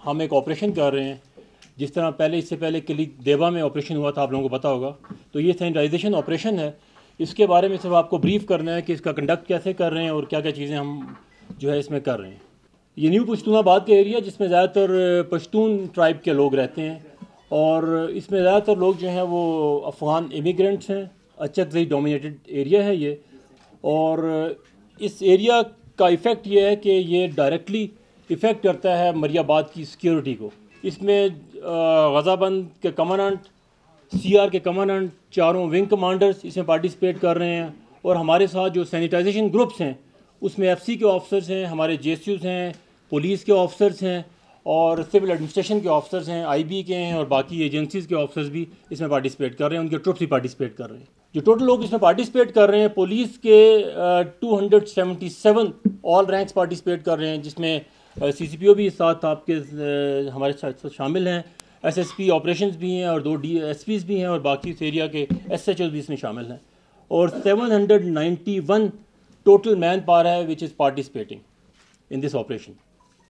ہم ایک آپریشن کر رہے ہیں. جس طرح اس سے پہلے کلی دیبا میں آپریشن ہوا تھا، آپ لوگوں کو پتہ ہوگا. تو یہ سینیٹائزیشن آپریشن ہے. اس کے بارے میں صرف آپ کو بریف کرنا ہے کہ اس کا کنڈکٹ کیسے کر رہے ہیں اور کیا کیا چیزیں ہم جو ہے اس میں کر رہے ہیں. یہ نیو پشتون آباد کا ایریا جس میں زیادہ تر پشتون ٹرائب کے لوگ رہتے ہیں، اور اس میں زیادہ تر لوگ جو ہیں وہ افغان امیگرینٹس ہیں. اچکزئی ڈومینیٹڈ ایریا ہے یہ، اور اس ایریا کا ایفیکٹ یہ ہے کہ یہ ڈائریکٹلی ایفیکٹ کرتا ہے مری آباد کی سیکیورٹی کو. اس میں غزہ بند کے کمانڈنٹ، سی آر کے کمانڈنٹ، چاروں ونگ کمانڈرز اس میں پارٹیسپیٹ کر رہے ہیں. اور ہمارے ساتھ جو سینیٹائزیشن گروپس ہیں اس میں ایف سی کے آفسرز ہیں، ہمارے جے ایس یوز ہیں، پولیس کے آفسرز ہیں، اور سول ایڈمنسٹریشن کے آفسرز ہیں، آئی بی کے ہیں، اور باقی ایجنسیز کے آفسرز بھی اس میں پارٹیسپیٹ کر رہے ہیں. ان کے ٹروپس بھی پارٹیسپیٹ کر رہے ہیں. جو ٹوٹل لوگ اس میں پارٹیسپیٹ کر رہے ہیں، پولیس کے 277 آل رینکس پارٹیسپیٹ کر رہے ہیں، جس میں سی سی پی او بھی ساتھ آپ کے ہمارے ساتھ شامل ہیں، ایس ایس پی آپریشنز بھی ہیں، اور 2 ڈی ایس پیز بھی ہیں، اور باقی اس ایریا کے ایس ایچ اوز بھی اس میں شامل ہیں. اور 791 ٹوٹل مین پاور ہے وچ is participating in this operation.